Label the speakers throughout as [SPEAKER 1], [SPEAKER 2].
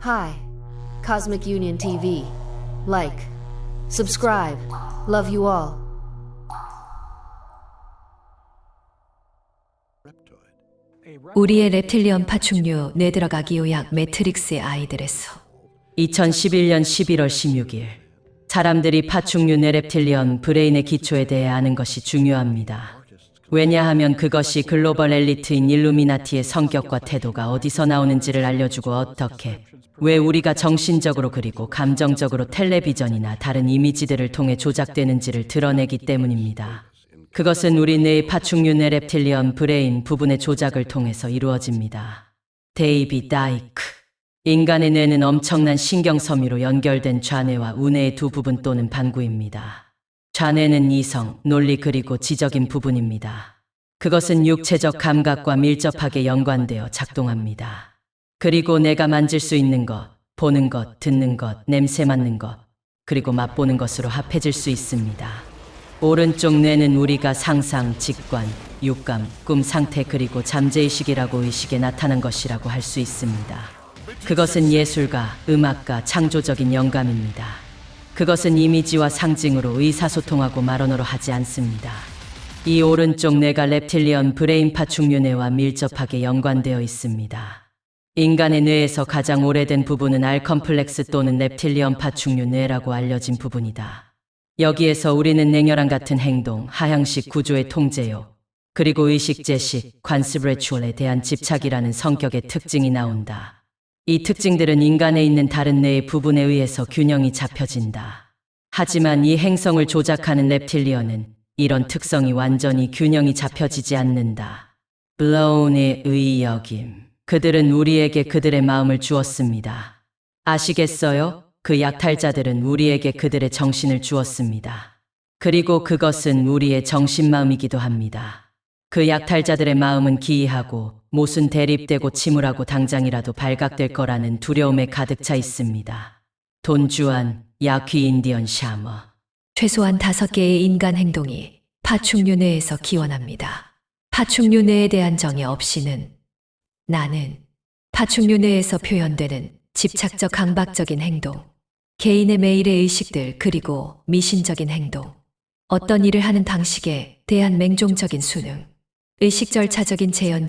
[SPEAKER 1] Hi, Cosmic Union TV. Like, subscribe. Love you all.
[SPEAKER 2] 우리의 reptilian 파충류 뇌들어가기 요약 매트릭스의 아이들에서
[SPEAKER 3] 2011년 11월 16일 사람들이 파충류 뇌reptilian 브레인의 기초에 대해 아는 것이 중요합니다. 왜냐하면 그것이 글로벌 엘리트인 일루미나티의 성격과 태도가 어디서 나오는지를 알려주고 어떻게, 왜 우리가 정신적으로 그리고 감정적으로 텔레비전이나 다른 이미지들을 통해 조작되는지를 드러내기 때문입니다. 그것은 우리 뇌의 파충류 뇌reptilian 브레인 부분의 조작을 통해서 이루어집니다. 데이비 다이크. 인간의 뇌는 엄청난 신경섬유로 연결된 좌뇌와 우뇌의 두 부분 또는 반구입니다. 좌뇌는 이성, 논리 그리고 지적인 부분입니다. 그것은 육체적 감각과 밀접하게 연관되어 작동합니다. 그리고 내가 만질 수 있는 것, 보는 것, 듣는 것, 냄새 맡는 것, 그리고 맛보는 것으로 합해질 수 있습니다. 오른쪽 뇌는 우리가 상상, 직관, 육감, 꿈 상태 그리고 잠재의식이라고 의식에 나타난 것이라고 할 수 있습니다. 그것은 예술가, 음악가, 창조적인 영감입니다. 그것은 이미지와 상징으로 의사소통하고 말언어로 하지 않습니다. 이 오른쪽 뇌가 reptilian 브레인 파충류 뇌와 밀접하게 연관되어 있습니다. 인간의 뇌에서 가장 오래된 부분은 알컴플렉스 또는 reptilian 파충류 뇌라고 알려진 부분이다. 여기에서 우리는 냉혈한 같은 행동, 하향식 구조의 통제요, 그리고 의식제식, 관습 레추얼에 대한 집착이라는 성격의 특징이 나온다. 이 특징들은 인간에 있는 다른 뇌의 부분에 의해서 균형이 잡혀진다. 하지만 이 행성을 조작하는 reptilian은 이런 특성이 완전히 균형이 잡혀지지 않는다. 블라운의 의여김. 그들은 우리에게 그들의 마음을 주었습니다. 아시겠어요? 그 약탈자들은 우리에게 그들의 정신을 주었습니다. 그리고 그것은 우리의 정신마음이기도 합니다. 그 약탈자들의 마음은 기이하고 못은 대립되고 침울하고 당장이라도 발각될 거라는 두려움에 가득 차 있습니다. 돈주안, 야퀴 인디언 샤머.
[SPEAKER 2] 최소한 5개의 인간 행동이 파충류 뇌에서 기원합니다. 파충류 뇌에 대한 정의 없이는 나는 파충류 뇌에서 표현되는 집착적 강박적인 행동, 개인의 매일의 의식들 그리고 미신적인 행동, 어떤 일을 하는 방식에 대한 맹종적인 수능, 의식 절차적인 재현,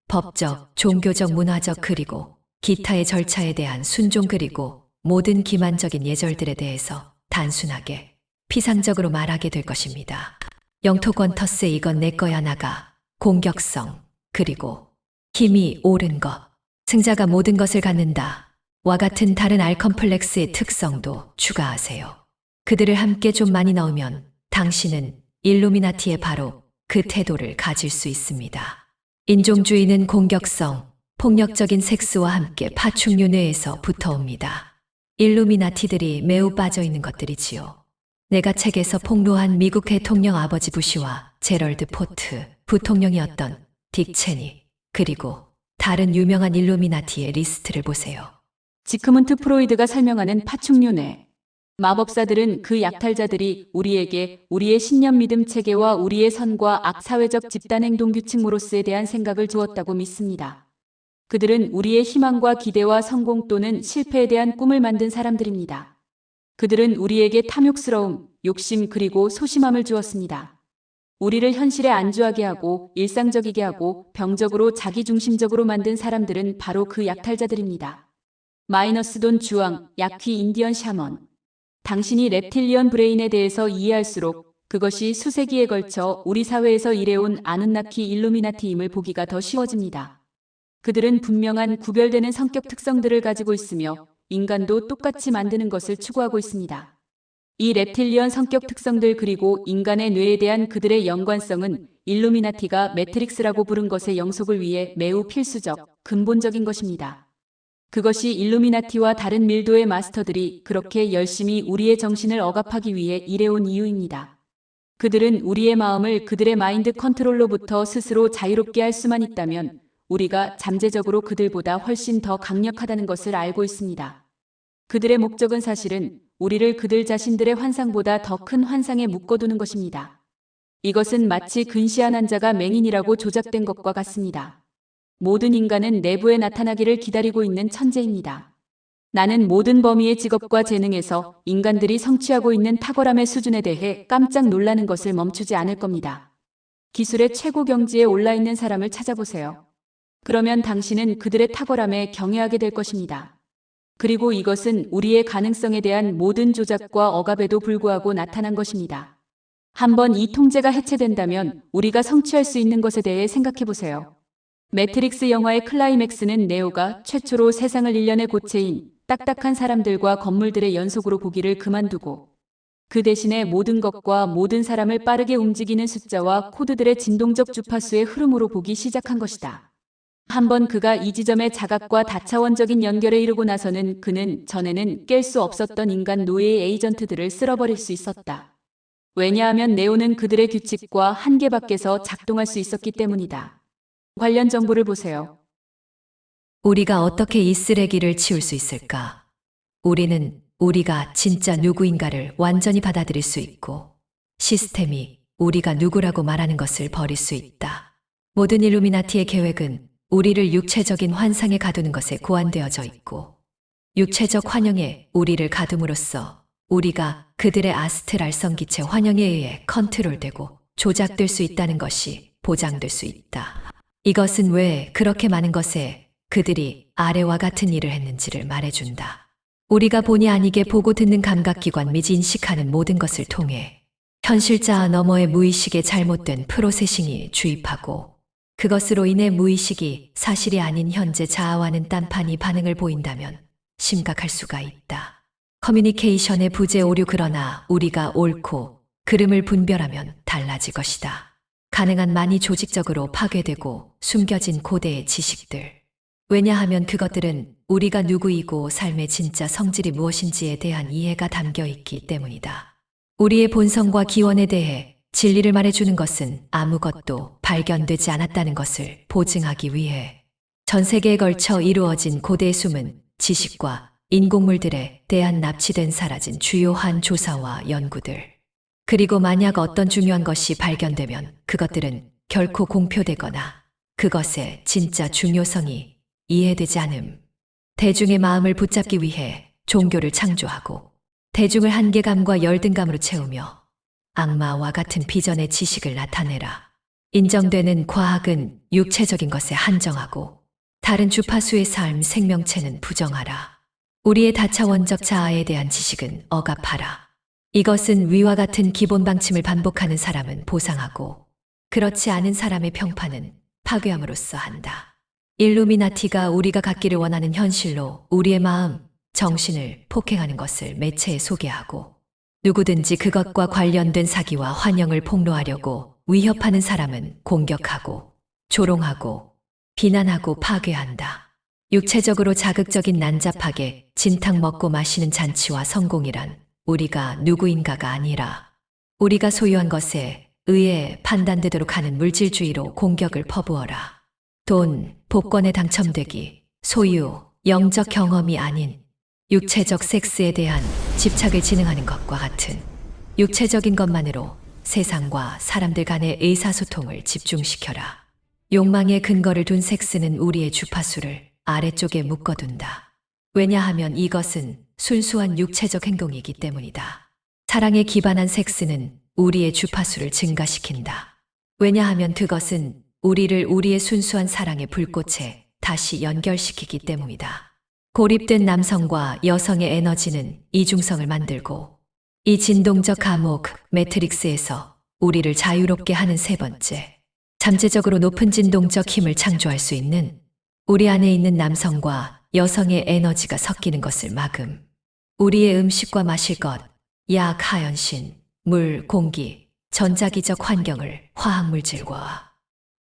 [SPEAKER 2] 법적, 종교적, 문화적 그리고 기타의 절차에 대한 순종 그리고 모든 기만적인 예절들에 대해서 단순하게 피상적으로 말하게 될 것입니다. 영토권터스 이건 내 거야 나가, 공격성, 그리고 힘이 옳은 것, 승자가 모든 것을 갖는다. 와 같은 다른 알컴플렉스의 특성도 추가하세요. 그들을 함께 좀 많이 넣으면 당신은 일루미나티의 바로 그 태도를 가질 수 있습니다. 인종주의는 공격성, 폭력적인 섹스와 함께 파충류 뇌에서 붙어옵니다. 일루미나티들이 매우 빠져있는 것들이지요. 내가 책에서 폭로한 미국 대통령 아버지 부시와 제럴드 포트, 부통령이었던 딕 체니, 그리고 다른 유명한 일루미나티의 리스트를 보세요.
[SPEAKER 4] 지크문트 프로이드가 설명하는 파충류 뇌. 마법사들은 그 약탈자들이 우리에게 우리의 신념 믿음 체계와 우리의 선과 악 사회적 집단 행동 규칙 모로스에 대한 생각을 주었다고 믿습니다. 그들은 우리의 희망과 기대와 성공 또는 실패에 대한 꿈을 만든 사람들입니다. 그들은 우리에게 탐욕스러움, 욕심 그리고 소심함을 주었습니다. 우리를 현실에 안주하게 하고 일상적이게 하고 병적으로 자기중심적으로 만든 사람들은 바로 그 약탈자들입니다. 마이너스 돈 주왕, 야퀴 인디언 샤먼. 당신이 reptilian 브레인에 대해서 이해할수록 그것이 수세기에 걸쳐 우리 사회에서 일해온 아눈나키 일루미나티임을 보기가 더 쉬워집니다. 그들은 분명한 구별되는 성격 특성들을 가지고 있으며 인간도 똑같이 만드는 것을 추구하고 있습니다. 이 reptilian 성격 특성들 그리고 인간의 뇌에 대한 그들의 연관성은 일루미나티가 매트릭스라고 부른 것의 영속을 위해 매우 필수적, 근본적인 것입니다. 그것이 일루미나티와 다른 밀도의 마스터들이 그렇게 열심히 우리의 정신을 억압하기 위해 일해온 이유입니다. 그들은 우리의 마음을 그들의 마인드 컨트롤로부터 스스로 자유롭게 할 수만 있다면 우리가 잠재적으로 그들보다 훨씬 더 강력하다는 것을 알고 있습니다. 그들의 목적은 사실은 우리를 그들 자신들의 환상보다 더 큰 환상에 묶어두는 것입니다. 이것은 마치 근시한 환자가 맹인이라고 조작된 것과 같습니다. 모든 인간은 내부에 나타나기를 기다리고 있는 천재입니다. 나는 모든 범위의 직업과 재능에서 인간들이 성취하고 있는 탁월함의 수준에 대해 깜짝 놀라는 것을 멈추지 않을 겁니다. 기술의 최고 경지에 올라 있는 사람을 찾아보세요. 그러면 당신은 그들의 탁월함에 경애하게 될 것입니다. 그리고 이것은 우리의 가능성에 대한 모든 조작과 억압에도 불구하고 나타난 것입니다. 한번 이 통제가 해체된다면 우리가 성취할 수 있는 것에 대해 생각해 보세요. 매트릭스 영화의 클라이맥스는 네오가 최초로 세상을 일련의 고체인 딱딱한 사람들과 건물들의 연속으로 보기를 그만두고 그 대신에 모든 것과 모든 사람을 빠르게 움직이는 숫자와 코드들의 진동적 주파수의 흐름으로 보기 시작한 것이다. 한번 그가 이 지점의 자각과 다차원적인 연결에 이르고 나서는 그는 전에는 깰 수 없었던 인간 노예의 에이전트들을 쓸어버릴 수 있었다. 왜냐하면 네오는 그들의 규칙과 한계 밖에서 작동할 수 있었기 때문이다. 관련 정보를 보세요.
[SPEAKER 2] 우리가 어떻게 이 쓰레기를 치울 수 있을까? 우리는 우리가 진짜 누구인가를 완전히 받아들일 수 있고 시스템이 우리가 누구라고 말하는 것을 버릴 수 있다. 모든 일루미나티의 계획은 우리를 육체적인 환상에 가두는 것에 고안되어져 있고 육체적 환영에 우리를 가둠으로써 우리가 그들의 아스트랄 성기체 환영에 의해 컨트롤되고 조작될 수 있다는 것이 보장될 수 있다. 이것은 왜 그렇게 많은 것에 그들이 아래와 같은 일을 했는지를 말해준다. 우리가 본의 아니게 보고 듣는 감각기관 및 인식하는 모든 것을 통해 현실자 너머의 무의식에 잘못된 프로세싱이 주입하고 그것으로 인해 무의식이 사실이 아닌 현재 자아와는 딴판이 반응을 보인다면 심각할 수가 있다. 커뮤니케이션의 부재 오류 그러나 우리가 옳고 그름을 분별하면 달라질 것이다. 가능한 많이 조직적으로 파괴되고 숨겨진 고대의 지식들. 왜냐하면 그것들은 우리가 누구이고 삶의 진짜 성질이 무엇인지에 대한 이해가 담겨 있기 때문이다. 우리의 본성과 기원에 대해 진리를 말해주는 것은 아무것도 발견되지 않았다는 것을 보증하기 위해 전 세계에 걸쳐 이루어진 고대의 숨은 지식과 인공물들에 대한 납치된 사라진 주요한 조사와 연구들. 그리고 만약 어떤 중요한 것이 발견되면 그것들은 결코 공표되거나 그것의 진짜 중요성이 이해되지 않음. 대중의 마음을 붙잡기 위해 종교를 창조하고 대중을 한계감과 열등감으로 채우며 악마와 같은 비전의 지식을 나타내라. 인정되는 과학은 육체적인 것에 한정하고 다른 주파수의 삶 생명체는 부정하라. 우리의 다차원적 자아에 대한 지식은 억압하라. 이것은 위와 같은 기본 방침을 반복하는 사람은 보상하고 그렇지 않은 사람의 평판은 파괴함으로써 한다. 일루미나티가 우리가 갖기를 원하는 현실로 우리의 마음, 정신을 폭행하는 것을 매체에 소개하고 누구든지 그것과 관련된 사기와 환영을 폭로하려고 위협하는 사람은 공격하고 조롱하고 비난하고 파괴한다. 육체적으로 자극적인 난잡하게 진탕 먹고 마시는 잔치와 성공이란 우리가 누구인가가 아니라 우리가 소유한 것에 의해 판단되도록 하는 물질주의로 공격을 퍼부어라. 돈, 복권에 당첨되기, 소유, 영적 경험이 아닌 육체적 섹스에 대한 집착을 진행하는 것과 같은 육체적인 것만으로 세상과 사람들 간의 의사소통을 집중시켜라. 욕망의 근거를 둔 섹스는 우리의 주파수를 아래쪽에 묶어둔다. 왜냐하면 이것은 순수한 육체적 행동이기 때문이다. 사랑에 기반한 섹스는 우리의 주파수를 증가시킨다. 왜냐하면 그것은 우리를 우리의 순수한 사랑의 불꽃에 다시 연결시키기 때문이다. 고립된 남성과 여성의 에너지는 이중성을 만들고 이 진동적 감옥 매트릭스에서 우리를 자유롭게 하는 세 번째, 잠재적으로 높은 진동적 힘을 창조할 수 있는 우리 안에 있는 남성과 여성의 에너지가 섞이는 것을 막음. 우리의 음식과 마실 것, 약, 하연신, 물, 공기, 전자기적 환경을 화학물질과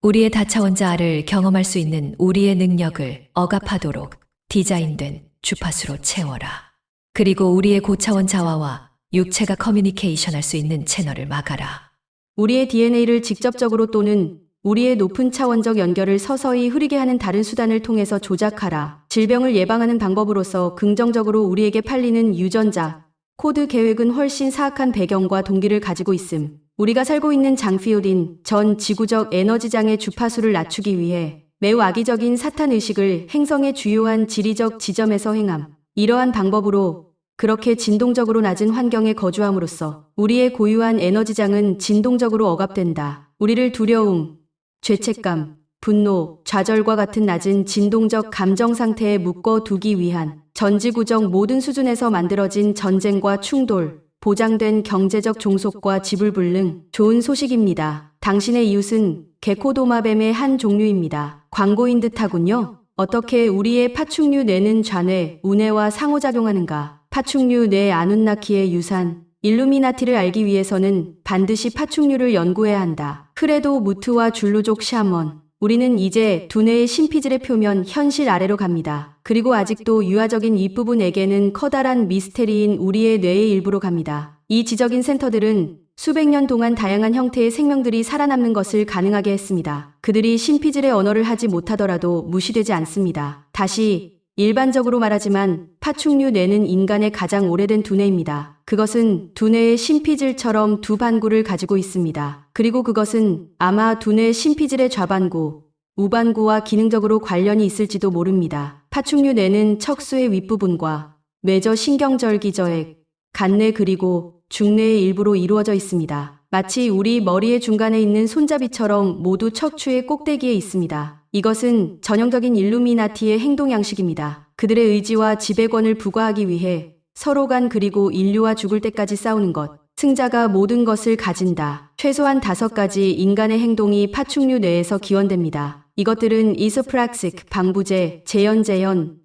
[SPEAKER 2] 우리의 다차원자아를 경험할 수 있는 우리의 능력을 억압하도록 디자인된 주파수로 채워라. 그리고 우리의 고차원 자아와 육체가 커뮤니케이션할 수 있는 채널을 막아라.
[SPEAKER 5] 우리의 DNA를 직접적으로 또는 우리의 높은 차원적 연결을 서서히 흐리게 하는 다른 수단을 통해서 조작하라. 질병을 예방하는 방법으로서 긍정적으로 우리에게 팔리는 유전자, 코드 계획은 훨씬 사악한 배경과 동기를 가지고 있음. 우리가 살고 있는 장피오딘, 전 지구적 에너지장의 주파수를 낮추기 위해 매우 악의적인 사탄의식을 행성의 주요한 지리적 지점에서 행함. 이러한 방법으로 그렇게 진동적으로 낮은 환경에 거주함으로써 우리의 고유한 에너지장은 진동적으로 억압된다. 우리를 두려움, 죄책감, 분노, 좌절과 같은 낮은 진동적 감정 상태에 묶어두기 위한 전지구적 모든 수준에서 만들어진 전쟁과 충돌, 보장된 경제적 종속과 지불불능. 좋은 소식입니다. 당신의 이웃은 게코도마뱀의 한 종류입니다. 광고인 듯하군요. 어떻게 우리의 파충류 뇌는 좌뇌, 우뇌와 상호작용하는가? 파충류 뇌 아눈나키의 유산, 일루미나티를 알기 위해서는 반드시 파충류를 연구해야 한다. 크레도 무트와 줄루족 샤먼. 우리는 이제 두뇌의 심피질의 표면 현실 아래로 갑니다. 그리고 아직도 유아적인 윗부분에게는 커다란 미스테리인 우리의 뇌의 일부로 갑니다. 이 지적인 센터들은 수백 년 동안 다양한 형태의 생명들이 살아남는 것을 가능하게 했습니다. 그들이 심피질의 언어를 하지 못하더라도 무시되지 않습니다. 다시 일반적으로 말하지만 파충류 뇌는 인간의 가장 오래된 두뇌입니다. 그것은 두뇌의 심피질처럼 두 반구를 가지고 있습니다. 그리고 그것은 아마 두뇌의 심피질의 좌반구, 우반구와 기능적으로 관련이 있을지도 모릅니다. 파충류 뇌는 척수의 윗부분과 뇌저 신경절기저액, 간뇌 그리고 중뇌의 일부로 이루어져 있습니다. 마치 우리 머리의 중간에 있는 손잡이처럼 모두 척추의 꼭대기에 있습니다. 이것은 전형적인 일루미나티의 행동 양식입니다. 그들의 의지와 지배권을 부과하기 위해 서로 간 그리고 인류와 죽을 때까지 싸우는 것. 승자가 모든 것을 가진다. 최소한 5가지 인간의 행동이 파충류 뇌에서 기원됩니다. 이것들은 이소프락식, 방부제, 재현,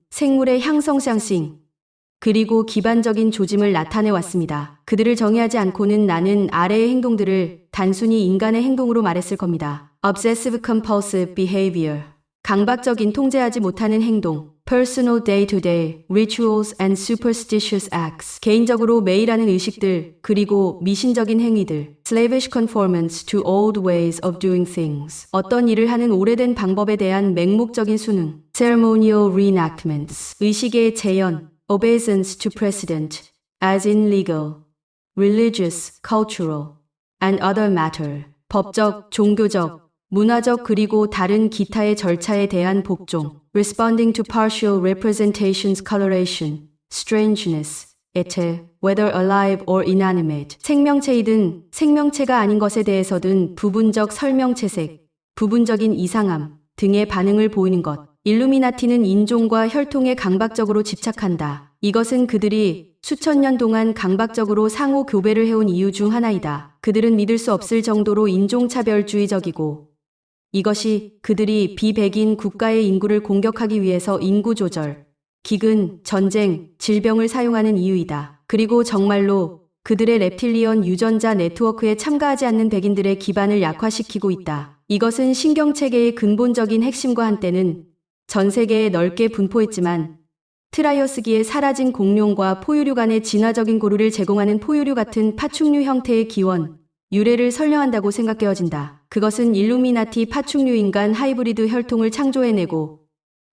[SPEAKER 5] 생물의 향성상싱, 그리고 기반적인 조짐을 나타내 왔습니다. 그들을 정의하지 않고는 나는 아래의 행동들을 단순히 인간의 행동으로 말했을 겁니다. Obsessive compulsive behavior. 강박적인 통제하지 못하는 행동. Personal day-to-day rituals and superstitious acts. 개인적으로 매일 하는 의식들, 그리고 미신적인 행위들. Slavish conformance to old ways of doing things. 어떤 일을 하는 오래된 방법에 대한 맹목적인 순응. Ceremonial reenactments. 의식의 재현. Obeisance to precedent, as in legal, religious, cultural, and other matter. 법적, 종교적, 문화적 그리고 다른 기타의 절차에 대한 복종. Responding to partial representations, coloration, strangeness, et, whether alive or inanimate. 생명체이든 생명체가 아닌 것에 대해서든 부분적 설명체색, 부분적인 이상함 등의 반응을 보이는 것. 일루미나티는 인종과 혈통에 강박적으로 집착한다. 이것은 그들이 수천 년 동안 강박적으로 상호 교배를 해온 이유 중 하나이다. 그들은 믿을 수 없을 정도로 인종차별주의적이고 이것이 그들이 비백인 국가의 인구를 공격하기 위해서 인구 조절, 기근, 전쟁, 질병을 사용하는 이유이다. 그리고 정말로 그들의 reptilian 유전자 네트워크에 참가하지 않는 백인들의 기반을 약화시키고 있다. 이것은 신경체계의 근본적인 핵심과 한때는 전 세계에 넓게 분포했지만 트라이어스기에 사라진 공룡과 포유류 간의 진화적인 고루를 제공하는 포유류 같은 파충류 형태의 기원, 유래를 설명한다고 생각되어진다. 그것은 일루미나티 파충류 인간 하이브리드 혈통을 창조해내고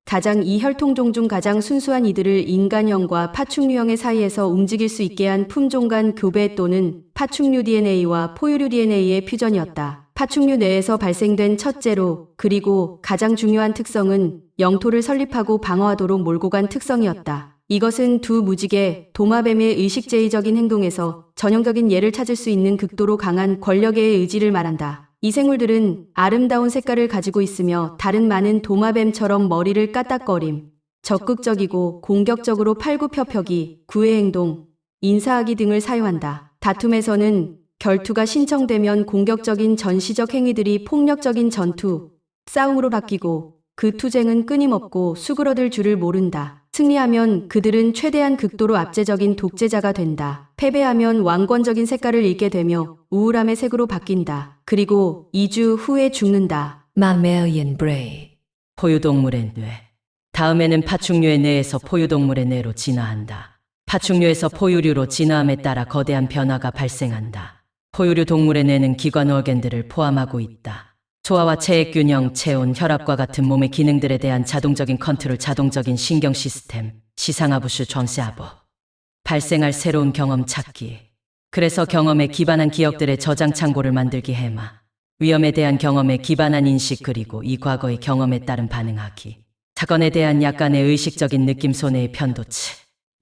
[SPEAKER 5] 가장 이 혈통종 중 가장 순수한 이들을 인간형과 파충류형의 사이에서 움직일 수 있게 한 품종 간 교배 또는 파충류 DNA와 포유류 DNA의 퓨전이었다. 파충류 내에서 발생된 첫째로 그리고 가장 중요한 특성은 영토를 설립하고 방어하도록 몰고 간 특성이었다. 이것은 두 무지개, 도마뱀의 의식제의적인 행동에서 전형적인 예를 찾을 수 있는 극도로 강한 권력의 의지를 말한다. 이 생물들은 아름다운 색깔을 가지고 있으며 다른 많은 도마뱀처럼 머리를 까딱거림, 적극적이고 공격적으로 팔굽혀펴기, 구애 행동, 인사하기 등을 사용한다. 다툼에서는 결투가 신청되면 공격적인 전시적 행위들이 폭력적인 전투, 싸움으로 바뀌고 그 투쟁은 끊임없고 수그러들 줄을 모른다. 승리하면 그들은 최대한 극도로 압제적인 독재자가 된다. 패배하면 왕권적인 색깔을 잃게 되며 우울함의 색으로 바뀐다. 그리고 2주 후에 죽는다.
[SPEAKER 2] 마멜리안 브레이.
[SPEAKER 3] 포유동물의 뇌. 다음에는 파충류의 뇌에서 포유동물의 뇌로 진화한다. 파충류에서 포유류로 진화함에 따라 거대한 변화가 발생한다. 포유류 동물의 뇌는 기관 organ들을 포함하고 있다. 소화와 체액 균형, 체온, 혈압과 같은 몸의 기능들에 대한 자동적인 컨트롤, 자동적인 신경 시스템, 시상하부슈 전세하부. 발생할 새로운 경험 찾기. 그래서 경험에 기반한 기억들의 저장 창고를 만들기 해마. 위험에 대한 경험에 기반한 인식 그리고 이 과거의 경험에 따른 반응하기. 사건에 대한 약간의 의식적인 느낌 손해의 편도치.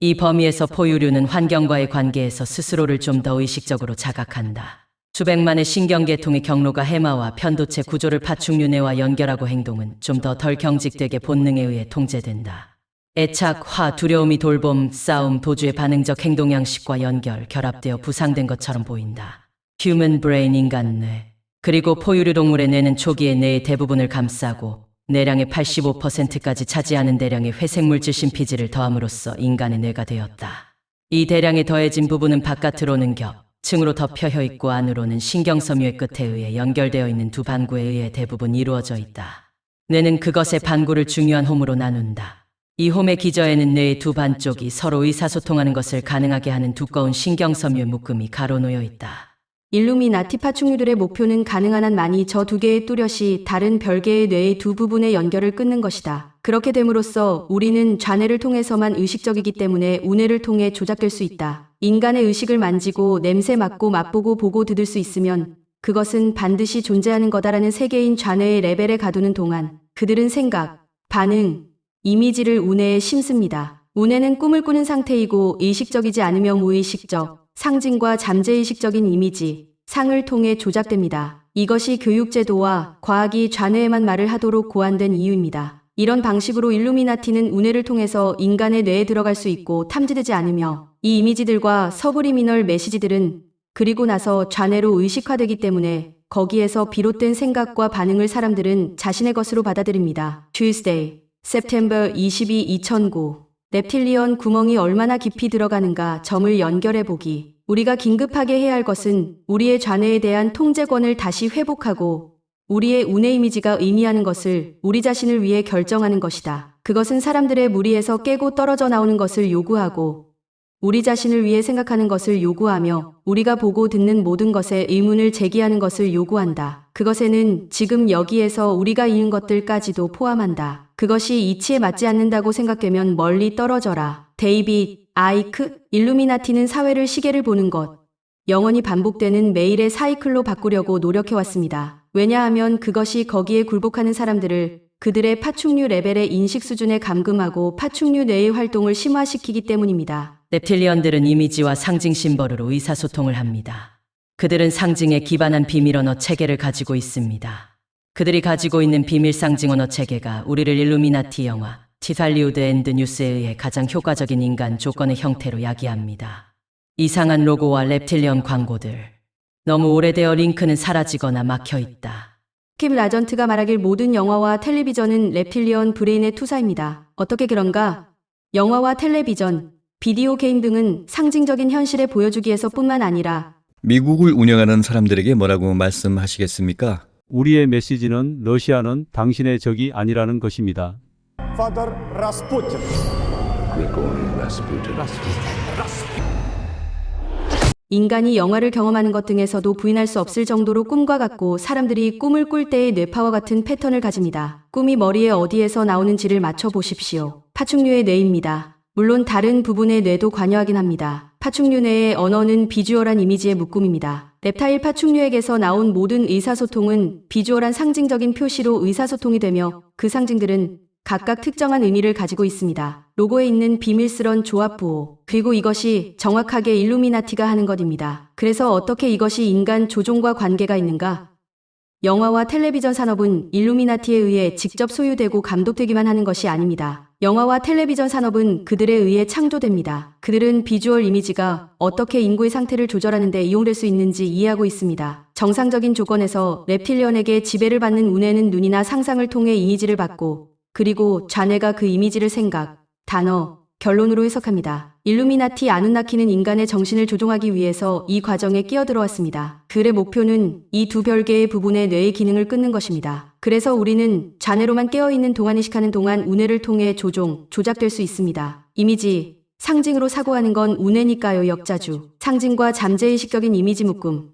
[SPEAKER 3] 이 범위에서 포유류는 환경과의 관계에서 스스로를 좀 더 의식적으로 자각한다. 수백만의 신경계통의 경로가 해마와 편도체 구조를 파충류 내와 연결하고 행동은 좀 더 덜 경직되게 본능에 의해 통제된다. 애착, 화, 두려움이 돌봄, 싸움, 도주의 반응적 행동 양식과 결합되어 부상된 것처럼 보인다. 휴먼 브레인 인간 뇌. 그리고 포유류 동물의 뇌는 초기에 뇌의 대부분을 감싸고 뇌량의 85%까지 차지하는 대량의 회색물질 신피질을 더함으로써 인간의 뇌가 되었다. 이 대량에 더해진 부분은 바깥으로는 층으로 덮여 있고 안으로는 신경섬유의 끝에 의해 연결되어 있는 두 반구에 의해 대부분 이루어져 있다. 뇌는 그것의 반구를 중요한 홈으로 나눈다. 이 홈의 기저에는 뇌의 두 반쪽이 서로 의사소통하는 것을 가능하게 하는 두꺼운 신경섬유의 묶음이 가로놓여 있다.
[SPEAKER 5] 일루미나티 파충류들의 목표는 가능한 한 많이 저 두 개의 뚜렷이 다른 별개의 뇌의 두 부분의 연결을 끊는 것이다. 그렇게 됨으로써 우리는 좌뇌를 통해서만 의식적이기 때문에 우뇌를 통해 조작될 수 있다. 인간의 의식을 만지고 냄새 맡고 맛보고 보고 듣을 수 있으면 그것은 반드시 존재하는 거다라는 세계인 좌뇌의 레벨에 가두는 동안 그들은 생각, 반응, 이미지를 우뇌에 심습니다. 우뇌는 꿈을 꾸는 상태이고 의식적이지 않으며 무의식적, 상징과 잠재의식적인 이미지, 상을 통해 조작됩니다. 이것이 교육제도와 과학이 좌뇌에만 말을 하도록 고안된 이유입니다. 이런 방식으로 일루미나티는 우뇌를 통해서 인간의 뇌에 들어갈 수 있고 탐지되지 않으며 이 이미지들과 서브리미널 메시지들은 그리고 나서 좌뇌로 의식화되기 때문에 거기에서 비롯된 생각과 반응을 사람들은 자신의 것으로 받아들입니다. Tuesday, September 22, 2009 reptilian 구멍이 얼마나 깊이 들어가는가 점을 연결해 보기. 우리가 긴급하게 해야 할 것은 우리의 좌뇌에 대한 통제권을 다시 회복하고 우리의 우뇌 이미지가 의미하는 것을 우리 자신을 위해 결정하는 것이다. 그것은 사람들의 무리에서 깨고 떨어져 나오는 것을 요구하고 우리 자신을 위해 생각하는 것을 요구하며 우리가 보고 듣는 모든 것에 의문을 제기하는 것을 요구한다. 그것에는 지금 여기에서 우리가 이은 것들까지도 포함한다. 그것이 이치에 맞지 않는다고 생각되면 멀리 떨어져라. 데이빗 아이크. 일루미나티는 사회를 시계를 보는 것, 영원히 반복되는 매일의 사이클로 바꾸려고 노력해왔습니다. 왜냐하면 그것이 거기에 굴복하는 사람들을 그들의 파충류 레벨의 인식 수준에 감금하고 파충류 뇌의 활동을 심화시키기 때문입니다.
[SPEAKER 3] reptilian들은 이미지와 상징 심벌으로 의사소통을 합니다. 그들은 상징에 기반한 비밀 언어 체계를 가지고 있습니다. 그들이 가지고 있는 비밀 상징 언어 체계가 우리를 일루미나티 영화 티살리우드 앤드 뉴스에 의해 가장 효과적인 인간 조건의 형태로 야기합니다. 이상한 로고와 reptilian 광고들. 너무 오래되어 링크는 사라지거나 막혀 있다.
[SPEAKER 5] 킴 라전트가 말하길 모든 영화와 텔레비전은 reptilian 브레인의 투사입니다. 어떻게 그런가? 영화와 텔레비전, 비디오 게임 등은 상징적인 현실을 보여주기 위해서뿐만 아니라
[SPEAKER 6] 미국을 운영하는 사람들에게 뭐라고 말씀하시겠습니까?
[SPEAKER 7] 우리의 메시지는 러시아는 당신의 적이 아니라는 것입니다.
[SPEAKER 8] Father Rasputin.
[SPEAKER 5] 인간이 영화를 경험하는 것 등에서도 부인할 수 없을 정도로 꿈과 같고 사람들이 꿈을 꿀 때의 뇌파와 같은 패턴을 가집니다. 꿈이 머리에 어디에서 나오는지를 맞춰보십시오. 파충류의 뇌입니다. 물론 다른 부분의 뇌도 관여하긴 합니다. 파충류 뇌의 언어는 비주얼한 이미지의 묶음입니다. reptile 파충류에게서 나온 모든 의사소통은 비주얼한 상징적인 표시로 의사소통이 되며 그 상징들은 각각 특정한 의미를 가지고 있습니다. 로고에 있는 비밀스런 조합 부호, 그리고 이것이 정확하게 일루미나티가 하는 것입니다. 그래서 어떻게 이것이 인간 조종과 관계가 있는가? 영화와 텔레비전 산업은 일루미나티에 의해 직접 소유되고 감독되기만 하는 것이 아닙니다. 영화와 텔레비전 산업은 그들에 의해 창조됩니다. 그들은 비주얼 이미지가 어떻게 인구의 상태를 조절하는 데 이용될 수 있는지 이해하고 있습니다. 정상적인 조건에서 reptilian에게 지배를 받는 우뇌는 눈이나 상상을 통해 이미지를 받고 그리고 좌뇌가 그 이미지를 생각, 단어, 결론으로 해석합니다. 일루미나티 아누나키는 인간의 정신을 조종하기 위해서 이 과정에 끼어들어왔습니다. 그의 목표는 이 두 별개의 부분의 뇌의 기능을 끊는 것입니다. 그래서 우리는 좌뇌로만 깨어있는 동안 의식하는 동안 우뇌를 통해 조작될 수 있습니다. 이미지, 상징으로 사고하는 건 우뇌니까요. 역자주, 상징과 잠재의식적인 이미지 묶음.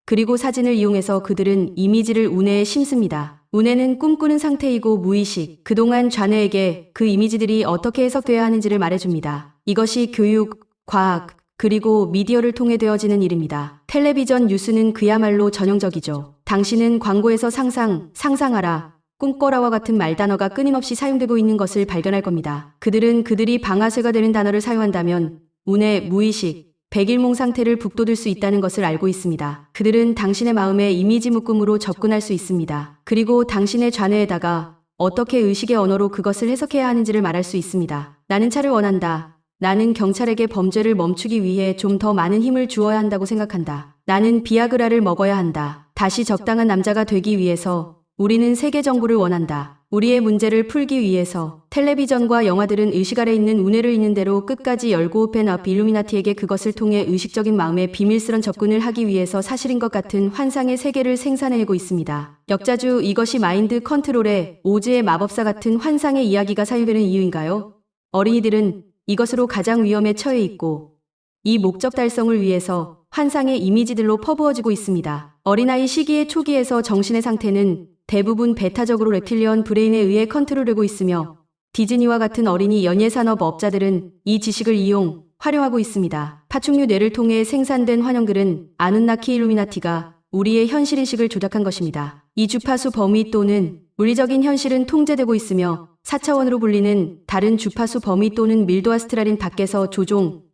[SPEAKER 5] 그리고 사진을 이용해서 그들은 이미지를 우뇌에 심습니다. 우뇌는 꿈꾸는 상태이고 무의식, 그동안 좌뇌에게 그 이미지들이 어떻게 해석되어야 하는지를 말해줍니다. 이것이 교육, 과학, 그리고 미디어를 통해 되어지는 일입니다. 텔레비전 뉴스는 그야말로 전형적이죠. 당신은 광고에서 상상하라. 꿈꿔라와 같은 말단어가 끊임없이 사용되고 있는 것을 발견할 겁니다. 그들은 그들이 방아쇠가 되는 단어를 사용한다면 운의 무의식, 백일몽 상태를 북돋을 수 있다는 것을 알고 있습니다. 그들은 당신의 마음에 이미지 묶음으로 접근할 수 있습니다. 그리고 당신의 좌뇌에다가 어떻게 의식의 언어로 그것을 해석해야 하는지를 말할 수 있습니다. 나는 차를 원한다. 나는 경찰에게 범죄를 멈추기 위해 좀 더 많은 힘을 주어야 한다고 생각한다. 나는 비아그라를 먹어야 한다. 다시 적당한 남자가 되기 위해서 우리는 세계 정부를 원한다. 우리의 문제를 풀기 위해서 텔레비전과 영화들은 의식 아래 있는 운해를 있는 대로 끝까지 열고 펜 앞 일루미나티에게 그것을 통해 의식적인 마음의 비밀스런 접근을 하기 위해서 사실인 것 같은 환상의 세계를 생산해내고 있습니다. 역자주 이것이 마인드 컨트롤의 오즈의 마법사 같은 환상의 이야기가 사유되는 이유인가요? 어린이들은 이것으로 가장 위험에 처해 있고 이 목적 달성을 위해서 환상의 이미지들로 퍼부어지고 있습니다. 어린아이 시기의 초기에서 정신의 상태는 대부분 베타적으로 reptilian 브레인에 의해 컨트롤되고 있으며 디즈니와 같은 어린이 연예산업 업자들은 이 지식을 활용하고 있습니다. 파충류 뇌를 통해 생산된 환영들은 아누나키 일루미나티가 우리의 현실인식을 조작한 것입니다. 이 주파수 범위 또는 물리적인 현실은 통제되고 있으며 4차원으로 불리는 다른 주파수 범위 또는 밀도 아스트랄인 밖에서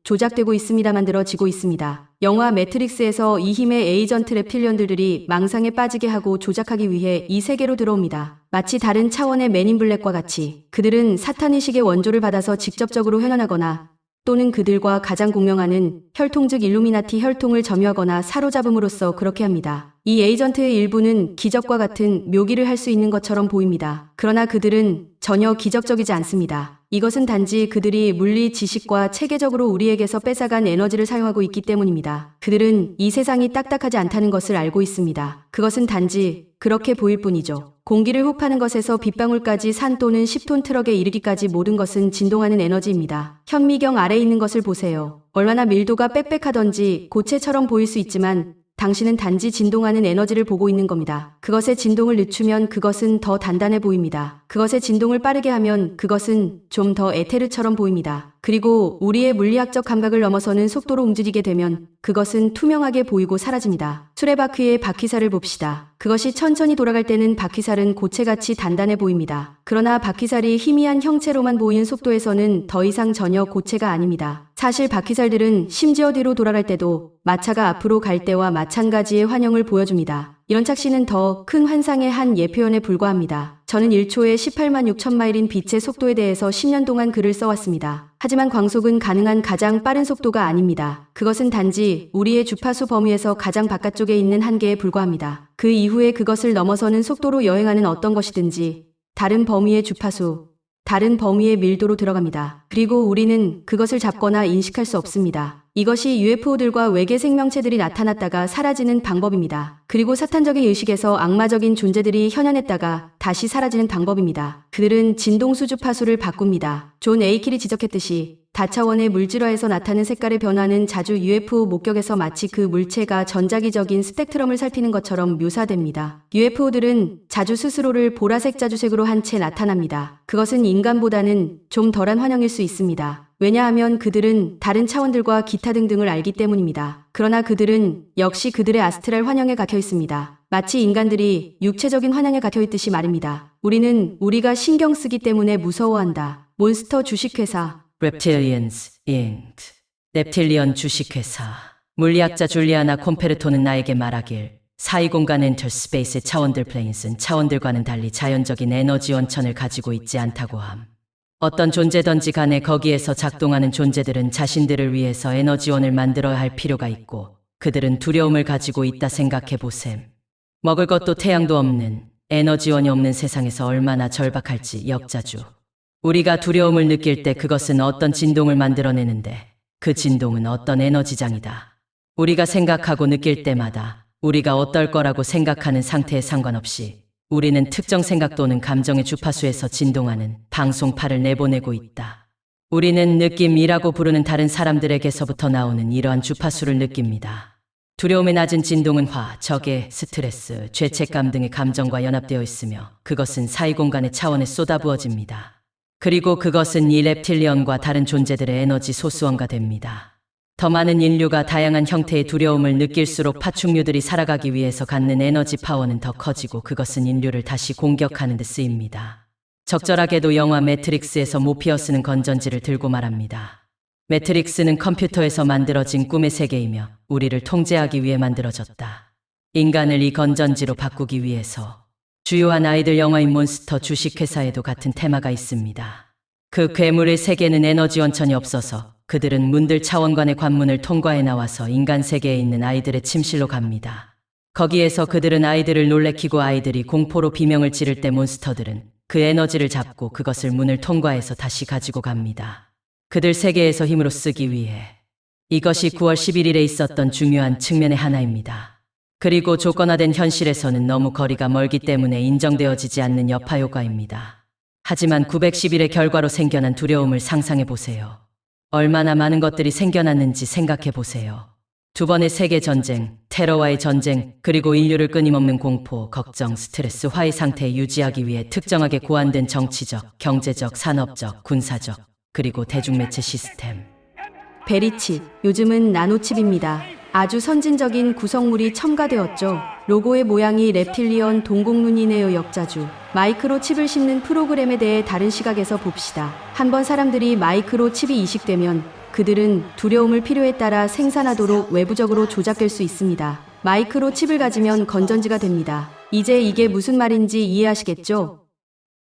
[SPEAKER 5] 조작되고 있습니다. 만들어지고 있습니다. 영화 매트릭스에서 이 힘의 에이전트 reptilian들이 망상에 빠지게 하고 조작하기 위해 이 세계로 들어옵니다. 마치 다른 차원의 맨인 블랙과 같이 그들은 사탄의식의 원조를 받아서 직접적으로 현현하거나 또는 그들과 가장 공명하는 혈통 즉 일루미나티 혈통을 점유하거나 사로잡음으로써 그렇게 합니다. 이 에이전트의 일부는 기적과 같은 묘기를 할 수 있는 것처럼 보입니다. 그러나 그들은 전혀 기적적이지 않습니다. 이것은 단지 그들이 물리 지식과 체계적으로 우리에게서 뺏어간 에너지를 사용하고 있기 때문입니다. 그들은 이 세상이 딱딱하지 않다는 것을 알고 있습니다. 그것은 단지 그렇게 보일 뿐이죠. 공기를 흡하는 것에서 빗방울까지 산 또는 10톤 트럭에 이르기까지 모든 것은 진동하는 에너지입니다. 현미경 아래에 있는 것을 보세요. 얼마나 밀도가 빽빽하던지 고체처럼 보일 수 있지만 당신은 단지 진동하는 에너지를 보고 있는 겁니다. 그것의 진동을 늦추면 그것은 더 단단해 보입니다. 그것의 진동을 빠르게 하면 그것은 좀 더 에테르처럼 보입니다. 그리고 우리의 물리학적 감각을 넘어서는 속도로 움직이게 되면 그것은 투명하게 보이고 사라집니다. 수레바퀴의 바퀴살을 봅시다. 그것이 천천히 돌아갈 때는 바퀴살은 고체같이 단단해 보입니다. 그러나 바퀴살이 희미한 형체로만 보이는 속도에서는 더 이상 전혀 고체가 아닙니다. 사실 바퀴살들은 심지어 뒤로 돌아갈 때도 마차가 앞으로 갈 때와 마찬가지의 환영을 보여줍니다. 이런 착시는 더 큰 환상의 한 예표현에 불과합니다. 저는 1초에 18만 6천 마일인 빛의 속도에 대해서 10년 동안 글을 써왔습니다. 하지만 광속은 가능한 가장 빠른 속도가 아닙니다. 그것은 단지 우리의 주파수 범위에서 가장 바깥쪽에 있는 한계에 불과합니다. 그 이후에 그것을 넘어서는 속도로 여행하는 어떤 것이든지 다른 범위의 주파수, 다른 범위의 밀도로 들어갑니다. 그리고 우리는 그것을 잡거나 인식할 수 없습니다. 이것이 UFO들과 외계 생명체들이 나타났다가 사라지는 방법입니다. 그리고 사탄적인 의식에서 악마적인 존재들이 현현했다가 다시 사라지는 방법입니다. 그들은 진동수 주파수를 바꿉니다. 존 에이킬이 지적했듯이 다차원의 물질화에서 나타나는 색깔의 변화는 자주 UFO 목격에서 마치 그 물체가 전자기적인 스펙트럼을 살피는 것처럼 묘사됩니다. UFO들은 자주 스스로를 보라색 자주색으로 한 채 나타납니다. 그것은 인간보다는 좀 덜한 환영일 수 있습니다. 왜냐하면 그들은 다른 차원들과 기타 등등을 알기 때문입니다. 그러나 그들은 역시 그들의 아스트랄 환영에 갇혀 있습니다. 마치 인간들이 육체적인 환영에 갇혀 있듯이 말입니다. 우리는 우리가 신경 쓰기 때문에 무서워한다. 몬스터 주식회사
[SPEAKER 3] Reptilians Inc. reptilian 주식회사. 물리학자 줄리아나 콤페르토는 나에게 말하길 사이공간 엔터스페이스의 차원들 플레인스는 차원들과는 달리 자연적인 에너지 원천을 가지고 있지 않다고 함. 어떤 존재든지 간에 거기에서 작동하는 존재들은 자신들을 위해서 에너지원을 만들어야 할 필요가 있고 그들은 두려움을 가지고 있다 생각해 보셈. 먹을 것도 태양도 없는 에너지원이 없는 세상에서 얼마나 절박할지 역자주. 우리가 두려움을 느낄 때 그것은 어떤 진동을 만들어내는데 그 진동은 어떤 에너지장이다. 우리가 생각하고 느낄 때마다 우리가 어떨 거라고 생각하는 상태에 상관없이 우리는 특정 생각 또는 감정의 주파수에서 진동하는 방송파를 내보내고 있다. 우리는 느낌이라고 부르는 다른 사람들에게서부터 나오는 이러한 주파수를 느낍니다. 두려움의 낮은 진동은 화, 적의 스트레스, 죄책감 등의 감정과 연합되어 있으며 그것은 사이공간의 차원에 쏟아부어집니다. 그리고 그것은 이 reptilian과 다른 존재들의 에너지 소수원가 됩니다. 더 많은 인류가 다양한 형태의 두려움을 느낄수록 파충류들이 살아가기 위해서 갖는 에너지 파워는 더 커지고 그것은 인류를 다시 공격하는 데 쓰입니다. 적절하게도 영화 매트릭스에서 모피어스는 건전지를 들고 말합니다. 매트릭스는 컴퓨터에서 만들어진 꿈의 세계이며 우리를 통제하기 위해 만들어졌다. 인간을 이 건전지로 바꾸기 위해서 주요한 아이들 영화인 몬스터 주식회사에도 같은 테마가 있습니다. 그 괴물의 세계는 에너지 원천이 없어서 그들은 문들 차원관의 관문을 통과해 나와서 인간 세계에 있는 아이들의 침실로 갑니다. 거기에서 그들은 아이들을 놀래키고 아이들이 공포로 비명을 지를 때 몬스터들은 그 에너지를 잡고 그것을 문을 통과해서 다시 가지고 갑니다. 그들 세계에서 힘으로 쓰기 위해. 이것이 9월 11일에 있었던 중요한 측면의 하나입니다. 그리고 조건화된 현실에서는 너무 거리가 멀기 때문에 인정되어지지 않는 여파 효과입니다. 하지만 910일의 결과로 생겨난 두려움을 상상해 보세요. 얼마나 많은 것들이 생겨났는지 생각해 보세요. 두 번의 세계 전쟁, 테러와의 전쟁, 그리고 인류를 끊임없는 공포, 걱정, 스트레스, 화의 상태에 유지하기 위해 특정하게 고안된 정치적, 경제적, 산업적, 군사적, 그리고 대중매체 시스템.
[SPEAKER 5] 베리칩, 요즘은 나노칩입니다. 아주 선진적인 구성물이 첨가되었죠. 로고의 모양이 reptilian 동공눈이네요. 역자주. 마이크로칩을 심는 프로그램에 대해 다른 시각에서 봅시다. 한번 사람들이 마이크로칩이 이식되면 그들은 두려움을 필요에 따라 생산하도록 외부적으로 조작될 수 있습니다. 마이크로칩을 가지면 건전지가 됩니다. 이제 이게 무슨 말인지 이해하시겠죠?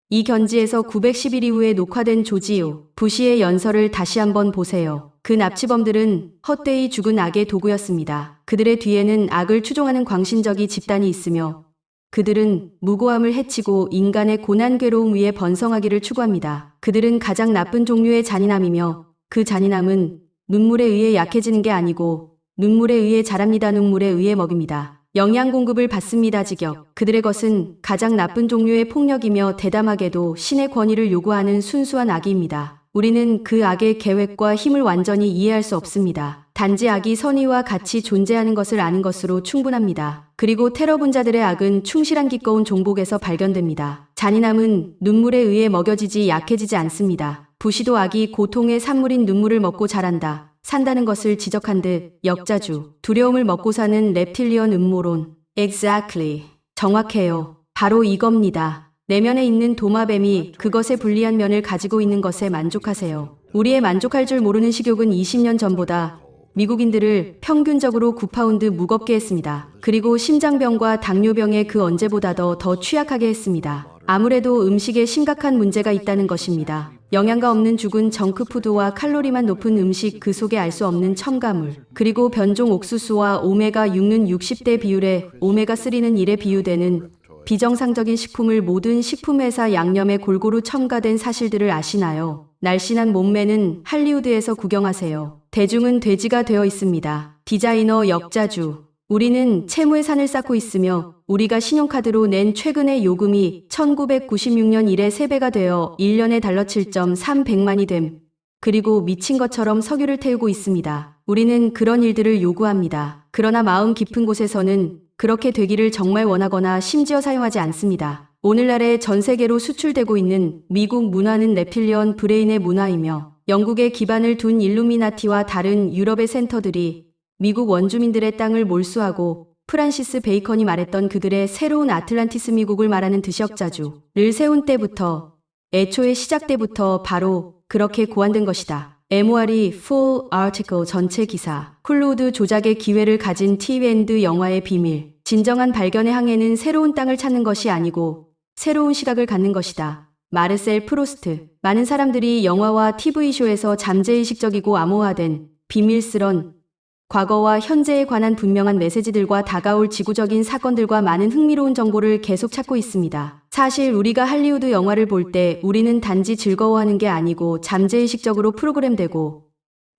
[SPEAKER 5] 이 견지에서 910일 이후에 녹화된 조지 부시의 연설을 다시 한번 보세요. 그 납치범들은 헛되이 죽은 악의 도구였습니다. 그들의 뒤에는 악을 추종하는 광신적이 집단이 있으며 그들은 무고함을 해치고 인간의 고난 괴로움 위에 번성하기를 추구합니다. 그들은 가장 나쁜 종류의 잔인함이며 그 잔인함은 눈물에 의해 약해지는 게 아니고 눈물에 의해 자랍니다. 눈물에 의해 먹입니다. 영양 공급을 받습니다. 직역. 그들의 것은 가장 나쁜 종류의 폭력이며 대담하게도 신의 권위를 요구하는 순수한 악의입니다. 우리는 그 악의 계획과 힘을 완전히 이해할 수 없습니다. 단지 악이 선의와 같이 존재하는 것을 아는 것으로 충분합니다. 그리고 테러 분자들의 악은 충실한 기꺼운 종복에서 발견됩니다. 잔인함은 눈물에 의해 먹여지지 약해지지 않습니다. 부시도 악이 고통의 산물인 눈물을 먹고 자란다. 산다는 것을 지적한 듯 역자주. 두려움을 먹고 사는 reptilian 음모론. Exactly. 정확해요. 바로 이겁니다. 내면에 있는 도마뱀이 그것의 불리한 면을 가지고 있는 것에 만족하세요. 우리의 만족할 줄 모르는 식욕은 20년 전보다 미국인들을 평균적으로 9파운드 무겁게 했습니다. 그리고 심장병과 당뇨병에 그 언제보다도 더 취약하게 했습니다. 아무래도 음식에 심각한 문제가 있다는 것입니다. 영양가 없는 죽은 정크푸드와 칼로리만 높은 음식, 그 속에 알 수 없는 첨가물, 그리고 변종 옥수수와 오메가6는 60대 비율에 오메가3는 1에 비유되는 비정상적인 식품을 모든 식품회사 양념에 골고루 첨가된 사실들을 아시나요? 날씬한 몸매는 할리우드에서 구경하세요. 대중은 돼지가 되어 있습니다. 디자이너 역자주. 우리는 채무의 산을 쌓고 있으며 우리가 신용카드로 낸 최근의 요금이 1996년 이래 3배가 되어 1년에 달러 7.300만이 됨. 그리고 미친 것처럼 석유를 태우고 있습니다. 우리는 그런 일들을 요구합니다. 그러나 마음 깊은 곳에서는 그렇게 되기를 정말 원하거나 심지어 사용하지 않습니다. 오늘날의 전 세계로 수출되고 있는 미국 문화는 reptilian 브레인의 문화이며 영국에 기반을 둔 일루미나티와 다른 유럽의 센터들이 미국 원주민들의 땅을 몰수하고 프란시스 베이컨이 말했던 그들의 새로운 아틀란티스 미국을 말하는 듯역자주를 세운 때부터, 애초의 시작 때부터 바로 그렇게 고안된 것이다. MOR이 Full Article 전체 기사. 쿨루드 조작의 기회를 가진 TV&D 영화의 비밀. 진정한 발견의 항해는 새로운 땅을 찾는 것이 아니고 새로운 시각을 갖는 것이다. 마르셀 프로스트. 많은 사람들이 영화와 TV쇼에서 잠재의식적이고 암호화된 비밀스런 과거와 현재에 관한 분명한 메시지들과 다가올 지구적인 사건들과 많은 흥미로운 정보를 계속 찾고 있습니다. 사실 우리가 할리우드 영화를 볼 때 우리는 단지 즐거워하는 게 아니고 잠재의식적으로 프로그램되고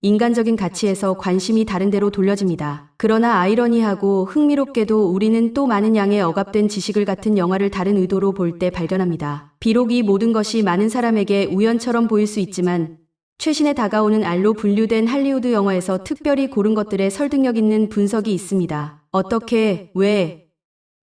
[SPEAKER 5] 인간적인 가치에서 관심이 다른 데로 돌려집니다. 그러나 아이러니하고 흥미롭게도 우리는 또 많은 양의 억압된 지식을 같은 영화를 다른 의도로 볼 때 발견합니다. 비록 이 모든 것이 많은 사람에게 우연처럼 보일 수 있지만 최신에 다가오는 알로 분류된 할리우드 영화에서 특별히 고른 것들의 설득력 있는 분석이 있습니다. 어떻게, 왜,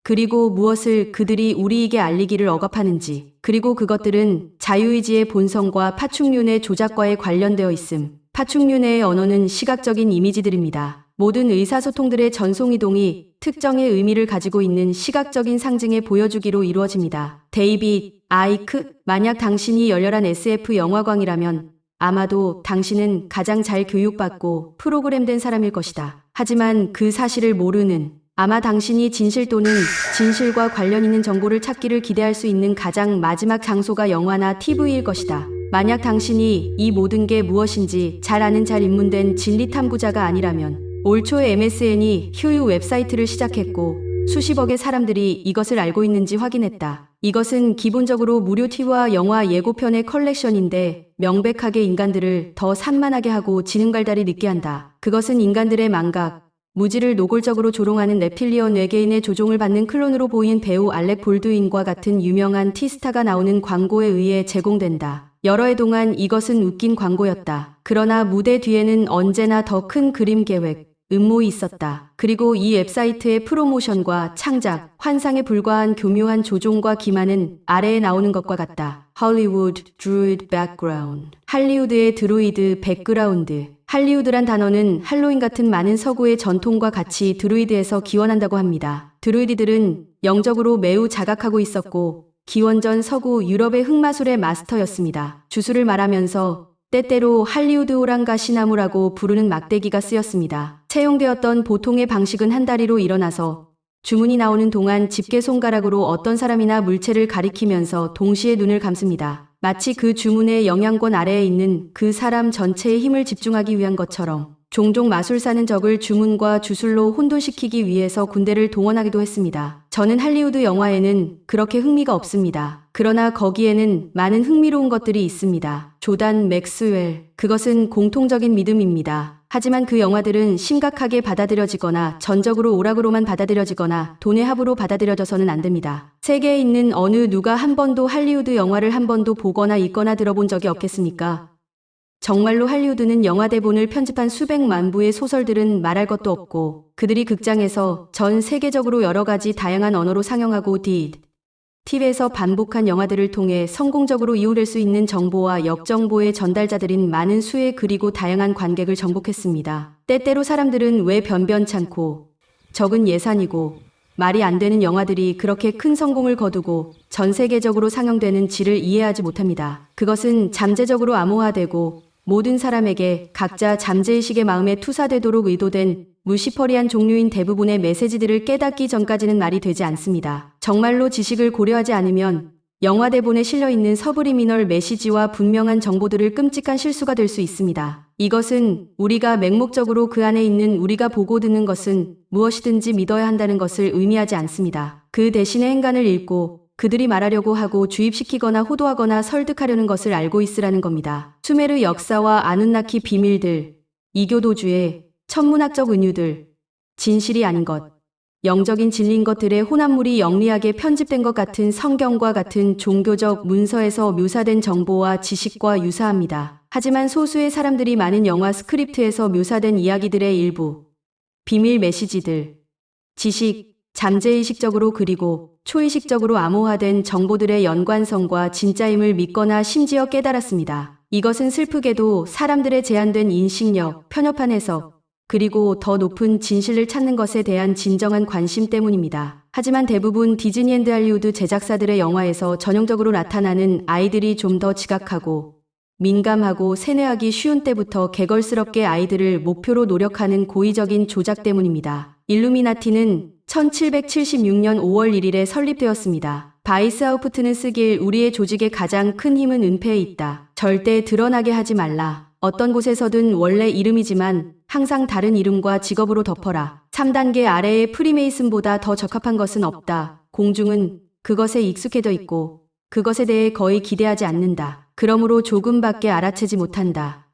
[SPEAKER 5] 그리고 무엇을 그들이 우리에게 알리기를 억압하는지, 그리고 그것들은 자유의지의 본성과 파충류의 조작과에 관련되어 있음. 파충류내의 언어는 시각적인 이미지들입니다. 모든 의사소통들의 전송이동이 특정의 의미를 가지고 있는 시각적인 상징의 보여주기로 이루어집니다. 데이빗, 아이크, 만약 당신이 열렬한 SF 영화광이라면 아마도 당신은 가장 잘 교육받고 프로그램된 사람일 것이다. 하지만 그 사실을 모르는, 아마 당신이 진실 또는 진실과 관련 있는 정보를 찾기를 기대할 수 있는 가장 마지막 장소가 영화나 TV일 것이다. 만약 당신이 이 모든 게 무엇인지 잘 아는 잘 입문된 진리 탐구자가 아니라면 올 초에 MSN이 효유 웹사이트를 시작했고 수십억의 사람들이 이것을 알고 있는지 확인했다. 이것은 기본적으로 무료 TV와 영화 예고편의 컬렉션인데 명백하게 인간들을 더 산만하게 하고 지능발달이 늦게 한다. 그것은 인간들의 망각, 무지를 노골적으로 조롱하는 랩틸리언 외계인의 조종을 받는 클론으로 보인 배우 알렉 볼드윈과 같은 유명한 티스타가 나오는 광고에 의해 제공된다. 여러 해 동안 이것은 웃긴 광고였다. 그러나 무대 뒤에는 언제나 더 큰 그림 계획, 음모이 있었다. 그리고 이 웹사이트의 프로모션과 창작, 환상에 불과한 교묘한 조종과 기만은 아래에 나오는 것과 같다. Hollywood Druid Background. 할리우드의 드루이드 백그라운드. 할리우드란 단어는 할로윈 같은 많은 서구의 전통과 같이 드루이드에서 기원한다고 합니다. 드루이드들은 영적으로 매우 자각하고 있었고 기원전 서구 유럽의 흑마술의 마스터였습니다. 주술을 말하면서 때때로 할리우드 호랑가 시나무라고 부르는 막대기가 쓰였습니다. 채용되었던 보통의 방식은 한 다리로 일어나서 주문이 나오는 동안 집게 손가락으로 어떤 사람이나 물체를 가리키면서 동시에 눈을 감습니다. 마치 그 주문의 영향권 아래에 있는 그 사람 전체의 힘을 집중하기 위한 것처럼 종종 마술사는 적을 주문과 주술로 혼돈시키기 위해서 군대를 동원하기도 했습니다. 저는 할리우드 영화에는 그렇게 흥미가 없습니다. 그러나 거기에는 많은 흥미로운 것들이 있습니다. 조단 맥스웰. 그것은 공통적인 믿음입니다. 하지만 그 영화들은 심각하게 받아들여지거나 전적으로 오락으로만 받아들여지거나 돈의 합으로 받아들여져서는 안 됩니다. 세계에 있는 어느 누가 한 번도 할리우드 영화를 한 번도 보거나 읽거나 들어본 적이 없겠습니까? 정말로 할리우드는 영화 대본을 편집한 수백만 부의 소설들은 말할 것도 없고 그들이 극장에서 전 세계적으로 여러 가지 다양한 언어로 상영하고 TV에서 반복한 영화들을 통해 성공적으로 이용될 수 있는 정보와 역정보의 전달자들인 많은 수의 그리고 다양한 관객을 정복했습니다. 때때로 사람들은 왜 변변찮고 적은 예산이고 말이 안 되는 영화들이 그렇게 큰 성공을 거두고 전 세계적으로 상영되는 지를 이해하지 못합니다. 그것은 잠재적으로 암호화되고 모든 사람에게 각자 잠재의식의 마음에 투사되도록 의도된 무시퍼리한 종류인 대부분의 메시지들을 깨닫기 전까지는 말이 되지 않습니다. 정말로 지식을 고려하지 않으면 영화 대본에 실려있는 서브리미널 메시지와 분명한 정보들을 끔찍한 실수가 될 수 있습니다. 이것은 우리가 맹목적으로 그 안에 있는 우리가 보고 듣는 것은 무엇이든지 믿어야 한다는 것을 의미하지 않습니다. 그 대신에 행간을 읽고 그들이 말하려고 하고 주입시키거나 호도하거나 설득하려는 것을 알고 있으라는 겁니다. 수메르 역사와 아누나키 비밀들, 이교도주의 천문학적 은유들, 진실이 아닌 것, 영적인 진리인 것들의 혼합물이 영리하게 편집된 것 같은 성경과 같은 종교적 문서에서 묘사된 정보와 지식과 유사합니다. 하지만 소수의 사람들이 많은 영화 스크립트에서 묘사된 이야기들의 일부, 비밀 메시지들, 지식, 잠재의식적으로 그리고 초의식적으로 암호화된 정보들의 연관성과 진짜임을 믿거나 심지어 깨달았습니다. 이것은 슬프게도 사람들의 제한된 인식력, 편협한 해석, 그리고 더 높은 진실을 찾는 것에 대한 진정한 관심 때문입니다. 하지만 대부분 디즈니 앤드 할리우드 제작사들의 영화에서 전형적으로 나타나는 아이들이 좀 더 지각하고 민감하고 세뇌하기 쉬운 때부터 개걸스럽게 아이들을 목표로 노력하는 고의적인 조작 때문입니다. 일루미나티는 1776년 5월 1일에 설립되었습니다. 바이스하우프트는 쓰길 우리의 조직의 가장 큰 힘은 은폐에 있다. 절대 드러나게 하지 말라. 어떤 곳에서든 원래 이름이지만 항상 다른 이름과 직업으로 덮어라. 3단계 아래의 프리메이슨보다 더 적합한 것은 없다. 공중은 그것에 익숙해져 있고 그것에 대해 거의 기대하지 않는다. 그러므로 조금밖에 알아채지 못한다.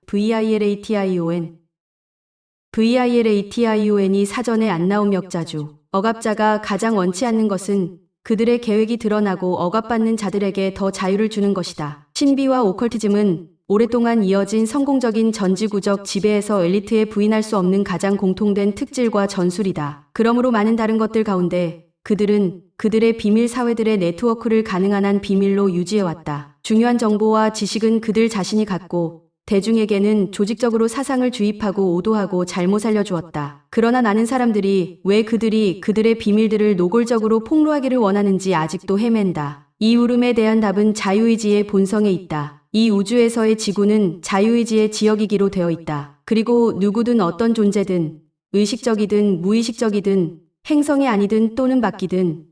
[SPEAKER 5] VILATION이 사전에 안 나온 역자주. 억압자가 가장 원치 않는 것은 그들의 계획이 드러나고 억압받는 자들에게 더 자유를 주는 것이다. 신비와 오컬티즘은 오랫동안 이어진 성공적인 전지구적 지배에서 엘리트에 부인할 수 없는 가장 공통된 특질과 전술이다. 그러므로 많은 다른 것들 가운데 그들은 그들의 비밀 사회들의 네트워크를 가능한 한 비밀로 유지해왔다. 중요한 정보와 지식은 그들 자신이 갖고 대중에게는 조직적으로 사상을 주입하고 오도하고 잘못 알려주었다. 그러나 나는 사람들이 왜 그들이 그들의 비밀들을 노골적으로 폭로하기를 원하는지 아직도 헤맨다. 이 울음에 대한 답은 자유의지의 본성에 있다. 이 우주에서의 지구는 자유의지의 지역이기로 되어 있다. 그리고 누구든 어떤 존재든 의식적이든 무의식적이든 행성이 아니든 또는 바뀌든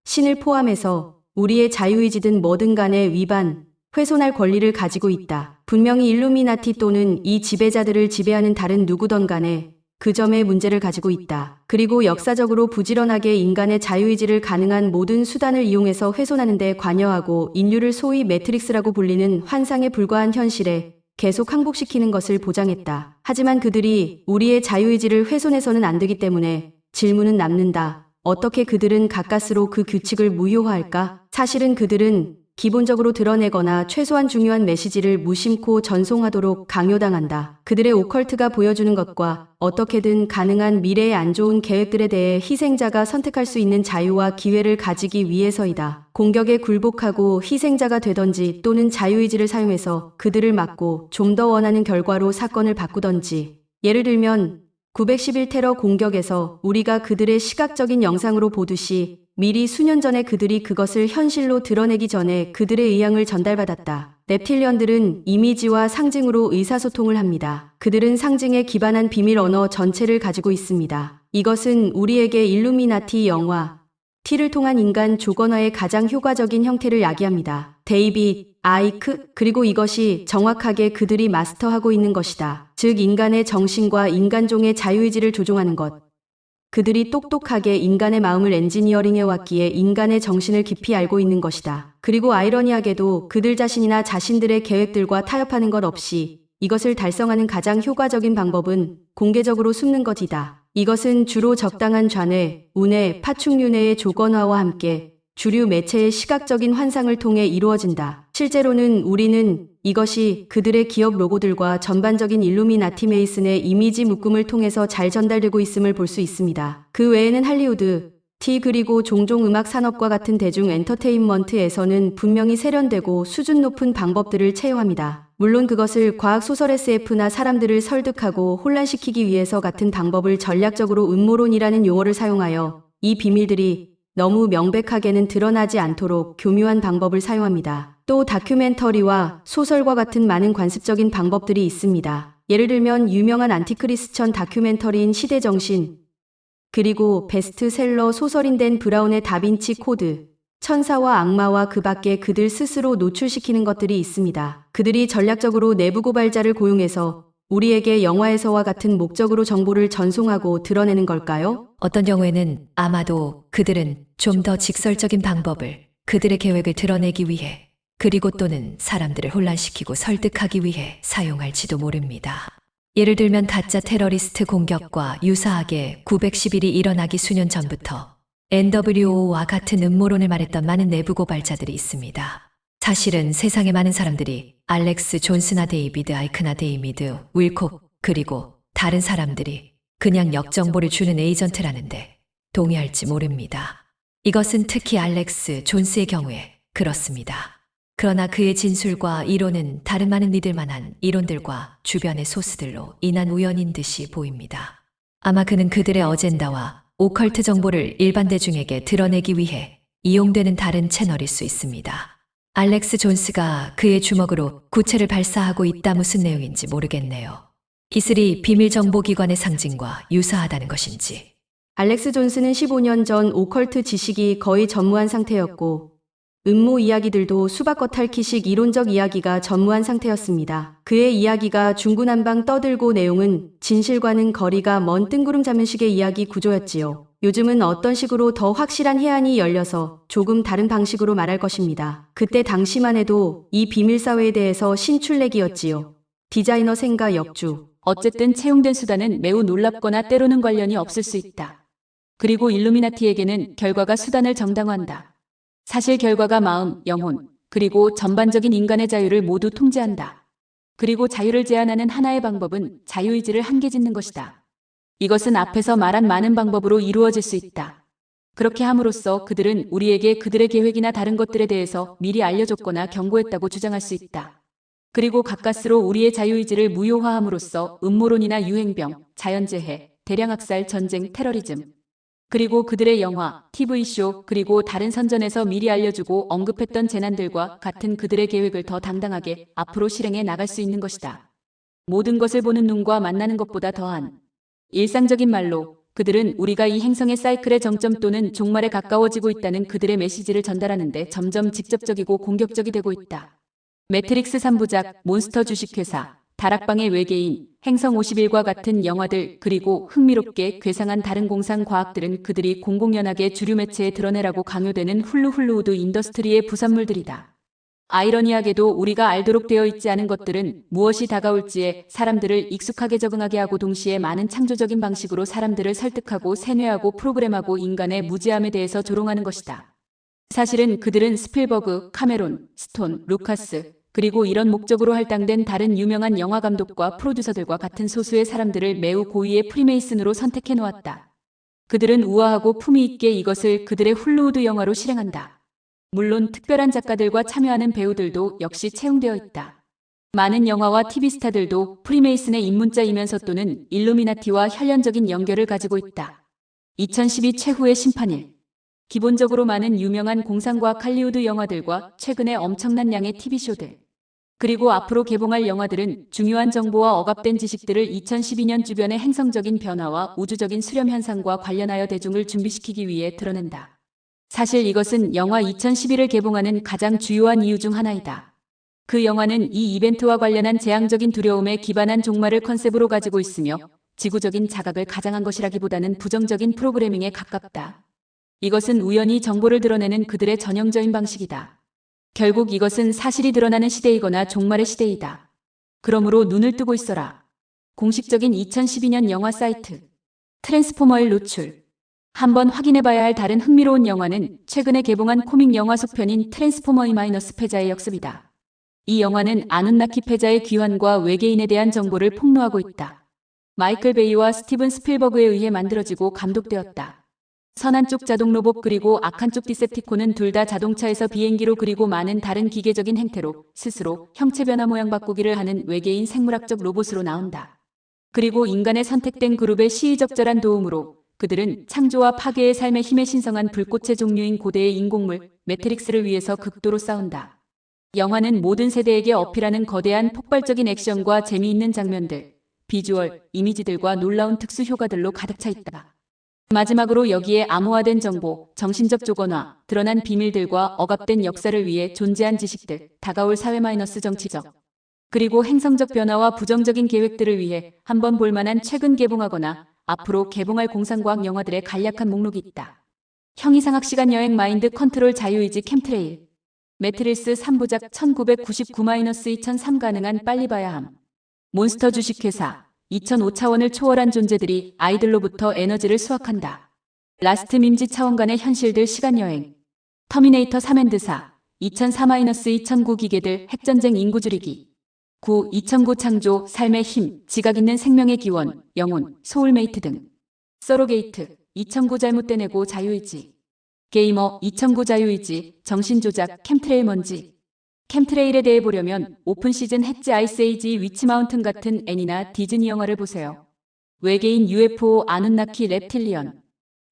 [SPEAKER 5] 신을 포함해서 우리의 자유의지든 뭐든 간에 위반, 훼손할 권리를 가지고 있다. 분명히 일루미나티 또는 이 지배자들을 지배하는 다른 누구든 간에 그 점에 문제를 가지고 있다. 그리고 역사적으로 부지런하게 인간의 자유의지를 가능한 모든 수단을 이용해서 훼손하는 데 관여하고 인류를 소위 매트릭스라고 불리는 환상에 불과한 현실에 계속 항복시키는 것을 보장했다. 하지만 그들이 우리의 자유의지를 훼손해서는 안 되기 때문에 질문은 남는다. 어떻게 그들은 가까스로 그 규칙을 무효화할까? 사실은 그들은 기본적으로 드러내거나 최소한 중요한 메시지를 무심코 전송하도록 강요당한다. 그들의 오컬트가 보여주는 것과 어떻게든 가능한 미래의 안 좋은 계획들에 대해 희생자가 선택할 수 있는 자유와 기회를 가지기 위해서이다. 공격에 굴복하고 희생자가 되던지 또는 자유의지를 사용해서 그들을 막고 좀 더 원하는 결과로 사건을 바꾸던지. 예를 들면 911 테러 공격에서 우리가 그들의 시각적인 영상으로 보듯이 미리 수년 전에 그들이 그것을 현실로 드러내기 전에 그들의 의향을 전달받았다. 넵틸리언들은 이미지와 상징으로 의사소통을 합니다. 그들은 상징에 기반한 비밀 언어 전체를 가지고 있습니다. 이것은 우리에게 일루미나티 영화 T를 통한 인간 조건화의 가장 효과적인 형태를 야기합니다. 데이빗, 아이크, 그리고 이것이 정확하게 그들이 마스터하고 있는 것이다. 즉 인간의 정신과 인간종의 자유의지를 조종하는 것. 그들이 똑똑하게 인간의 마음을 엔지니어링해왔기에 인간의 정신을 깊이 알고 있는 것이다. 그리고 아이러니하게도 그들 자신이나 자신들의 계획들과 타협하는 것 없이 이것을 달성하는 가장 효과적인 방법은 공개적으로 숨는 것이다. 이것은 주로 적당한 좌뇌, 우뇌, 파충류뇌의 조건화와 함께 주류 매체의 시각적인 환상을 통해 이루어진다. 실제로는 우리는 이것이 그들의 기업 로고들과 전반적인 일루미나티 메이슨의 이미지 묶음을 통해서 잘 전달되고 있음을 볼 수 있습니다. 그 외에는 할리우드, 티 그리고 종종 음악 산업과 같은 대중 엔터테인먼트에서는 분명히 세련되고 수준 높은 방법들을 채용합니다. 물론 그것을 과학소설 SF나 사람들을 설득하고 혼란시키기 위해서 같은 방법을 전략적으로 음모론이라는 용어를 사용하여 이 비밀들이 너무 명백하게는 드러나지 않도록 교묘한 방법을 사용합니다. 또 다큐멘터리와 소설과 같은 많은 관습적인 방법들이 있습니다. 예를 들면 유명한 안티크리스천 다큐멘터리인 시대정신, 그리고 베스트셀러 소설인 댄 브라운의 다빈치 코드, 천사와 악마와 그 밖에 그들 스스로 노출시키는 것들이 있습니다. 그들이 전략적으로 내부 고발자를 고용해서 우리에게 영화에서와 같은 목적으로 정보를 전송하고 드러내는 걸까요?
[SPEAKER 2] 어떤 경우에는 아마도 그들은 좀 더 직설적인 방법을 그들의 계획을 드러내기 위해 그리고 또는 사람들을 혼란시키고 설득하기 위해 사용할지도 모릅니다. 예를 들면 가짜 테러리스트 공격과 유사하게 911이 일어나기 수년 전부터 NWO와 같은 음모론을 말했던 많은 내부 고발자들이 있습니다. 사실은 세상의 많은 사람들이 알렉스 존스나 데이비드 아이크나 데이미드 윌콕 그리고 다른 사람들이 그냥 역정보를 주는 에이전트라는데 동의할지 모릅니다. 이것은 특히 알렉스 존스의 경우에 그렇습니다. 그러나 그의 진술과 이론은 다른 많은 믿을 만한 이론들과 주변의 소스들로 인한 우연인 듯이 보입니다. 아마 그는 그들의 어젠다와 오컬트 정보를 일반 대중에게 드러내기 위해 이용되는 다른 채널일 수 있습니다. 알렉스 존스가 그의 주먹으로 구체를 발사하고 있다 무슨 내용인지 모르겠네요. 기술이 비밀정보기관의 상징과 유사하다는 것인지.
[SPEAKER 5] 알렉스 존스는 15년 전 오컬트 지식이 거의 전무한 상태였고 음모 이야기들도 수박겉핥기식 이론적 이야기가 전무한 상태였습니다. 그의 이야기가 중구난방 떠들고 내용은 진실과는 거리가 먼 뜬구름 잡는식의 이야기 구조였지요. 요즘은 어떤 식으로 더 확실한 해안이 열려서 조금 다른 방식으로 말할 것입니다. 그때 당시만 해도 이 비밀사회에 대해서 신출내기였지요. 디자이너 생가 역주.
[SPEAKER 4] 어쨌든 채용된 수단은 매우 놀랍거나 때로는 관련이 없을 수 있다. 그리고 일루미나티에게는 결과가 수단을 정당화한다. 사실 결과가 마음, 영혼, 그리고 전반적인 인간의 자유를 모두 통제한다. 그리고 자유를 제한하는 하나의 방법은 자유의지를 한계 짓는 것이다. 이것은 앞에서 말한 많은 방법으로 이루어질 수 있다. 그렇게 함으로써 그들은 우리에게 그들의 계획이나 다른 것들에 대해서 미리 알려줬거나 경고했다고 주장할 수 있다. 그리고 가까스로 우리의 자유의지를 무효화함으로써 음모론이나 유행병, 자연재해, 대량학살, 전쟁, 테러리즘, 그리고 그들의 영화, TV쇼, 그리고 다른 선전에서 미리 알려주고 언급했던 재난들과 같은 그들의 계획을 더 당당하게 앞으로 실행해 나갈 수 있는 것이다. 모든 것을 보는 눈과 만나는 것보다 더한 일상적인 말로 그들은 우리가 이 행성의 사이클의 정점 또는 종말에 가까워지고 있다는 그들의 메시지를 전달하는데 점점 직접적이고 공격적이 되고 있다. 매트릭스 3부작, 몬스터 주식회사, 다락방의 외계인, 행성 51과 같은 영화들, 그리고 흥미롭게 괴상한 다른 공상 과학들은 그들이 공공연하게 주류 매체에 드러내라고 강요되는 훌루훌루우드 인더스트리의 부산물들이다. 아이러니하게도 우리가 알도록 되어 있지 않은 것들은 무엇이 다가올지에 사람들을 익숙하게 적응하게 하고 동시에 많은 창조적인 방식으로 사람들을 설득하고 세뇌하고 프로그램하고 인간의 무지함에 대해서 조롱하는 것이다. 사실은 그들은 스필버그, 카메론, 스톤, 루카스, 그리고 이런 목적으로 할당된 다른 유명한 영화 감독과 프로듀서들과 같은 소수의 사람들을 매우 고위의 프리메이슨으로 선택해 놓았다. 그들은 우아하고 품위 있게 이것을 그들의 훌루우드 영화로 실행한다. 물론 특별한 작가들과 참여하는 배우들도 역시 채용되어 있다. 많은 영화와 TV 스타들도 프리메이슨의 입문자이면서 또는 일루미나티와 혈연적인 연결을 가지고 있다. 2012 최후의 심판일. 기본적으로 많은 유명한 공상과학 할리우드 영화들과 최근에 엄청난 양의 TV쇼들, 그리고 앞으로 개봉할 영화들은 중요한 정보와 억압된 지식들을 2012년 주변의 행성적인 변화와 우주적인 수렴 현상과 관련하여 대중을 준비시키기 위해 드러낸다. 사실 이것은 영화 2011을 개봉하는 가장 주요한 이유 중 하나이다. 그 영화는 이 이벤트와 관련한 재앙적인 두려움에 기반한 종말을 컨셉으로 가지고 있으며 지구적인 자각을 가장한 것이라기보다는 부정적인 프로그래밍에 가깝다. 이것은 우연히 정보를 드러내는 그들의 전형적인 방식이다. 결국 이것은 사실이 드러나는 시대이거나 종말의 시대이다. 그러므로 눈을 뜨고 있어라. 공식적인 2012년 영화 사이트. 트랜스포머일 노출. 한번 확인해봐야 할 다른 흥미로운 영화는 최근에 개봉한 코믹 영화 속편인 트랜스포머 이마이너스 패자의 역습이다. 이 영화는 아눈나키 패자의 귀환과 외계인에 대한 정보를 폭로하고 있다. 마이클 베이와 스티븐 스필버그에 의해 만들어지고 감독되었다. 선한 쪽 자동 로봇 그리고 악한 쪽 디셉티콘은 둘 다 자동차에서 비행기로 그리고 많은 다른 기계적인 행태로 스스로 형체 변화 모양 바꾸기를 하는 외계인 생물학적 로봇으로 나온다. 그리고 인간의 선택된 그룹의 시의적절한 도움으로 그들은 창조와 파괴의 삶의 힘에 신성한 불꽃의 종류인 고대의 인공물 매트릭스를 위해서 극도로 싸운다. 영화는 모든 세대에게 어필하는 거대한 폭발적인 액션과 재미있는 장면들, 비주얼, 이미지들과 놀라운 특수 효과들로 가득 차 있다. 마지막으로 여기에 암호화된 정보, 정신적 조건화, 드러난 비밀들과 억압된 역사를 위해 존재한 지식들, 다가올 사회-정치적, 그리고 행성적 변화와 부정적인 계획들을 위해 한번 볼만한 최근 개봉하거나 앞으로 개봉할 공상과학 영화들의 간략한 목록이 있다. 형이상학시간 여행 마인드 컨트롤 자유의지 캠트레일. 매트리스 3부작 1999-2003 가능한 빨리 봐야 함. 몬스터 주식회사. 2005 차원을 초월한 존재들이 아이들로부터 에너지를 수확한다. 라스트 밈지 차원 간의 현실들 시간여행. 터미네이터 3엔드사. 2004-2009 기계들 핵전쟁 인구 줄이기. 2009 창조, 삶의 힘, 지각 있는 생명의 기원, 영혼, 소울메이트 등. 서로게이트. 2009 잘못된 에고 자유의지. 게이머. 2009 자유의지, 정신조작, 캠트레일 먼지. 캠트레일에 대해 보려면 오픈 시즌 해치 아이스에이지 위치 마운튼 같은 애니나 디즈니 영화를 보세요. 외계인 UFO 아눈나키 reptilian.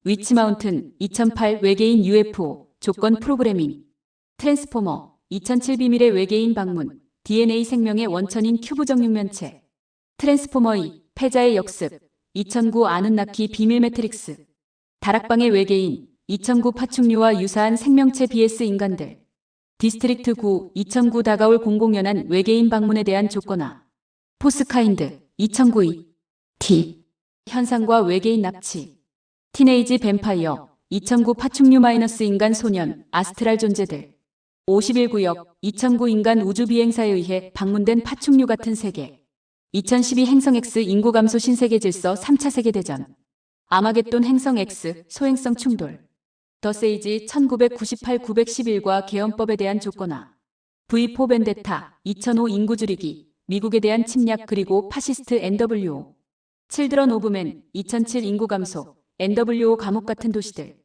[SPEAKER 4] 위치 마운튼 2008 외계인 UFO 조건 프로그래밍. 트랜스포머 2007 비밀의 외계인 방문 DNA 생명의 원천인 큐브 정육면체. 트랜스포머 2 패자의 역습 2009 아눈나키 비밀 매트릭스. 다락방의 외계인 2009 파충류와 유사한 생명체 BS 인간들. 디스트릭트 9 2009 다가올 공공연한 외계인 방문에 대한 조건화. 포스카인드 2009 T 현상과 외계인 납치. 티네이지 뱀파이어 2009 파충류 마이너스 인간 소년 아스트랄 존재들. 51구역 2009 인간 우주 비행사에 의해 방문된 파충류 같은 세계. 2012 행성 X 인구 감소 신세계 질서 3차 세계대전. 아마겟돈 행성 X 소행성 충돌. 더 세이지 1998-911과 개헌법에 대한 조건화. V4 벤데타 2005 인구 줄이기 미국에 대한 침략 그리고 파시스트 NWO. 칠드런 오브맨 2007 인구 감소 NWO 감옥 같은 도시들.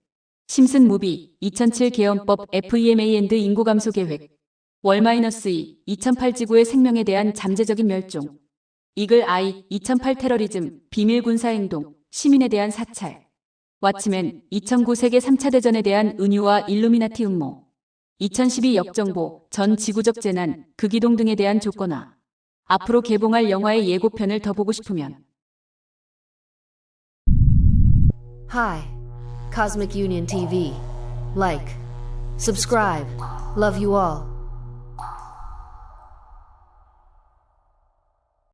[SPEAKER 4] 심슨 무비 2007 개헌법 FEMA 인구 감소 계획. 월-2 2008 지구의 생명에 대한 잠재적인 멸종. 이글 아이 2008 테러리즘, 비밀 군사 행동, 시민에 대한 사찰. 왓츠맨 2009 세계 3차 대전에 대한 은유와 일루미나티 음모. 2012 역정보, 전 지구적 재난, 극이동 등에 대한 조건화. 앞으로 개봉할 영화의 예고편을 더 보고 싶으면
[SPEAKER 1] Hi, Cosmic Union TV. Like, subscribe, love you all.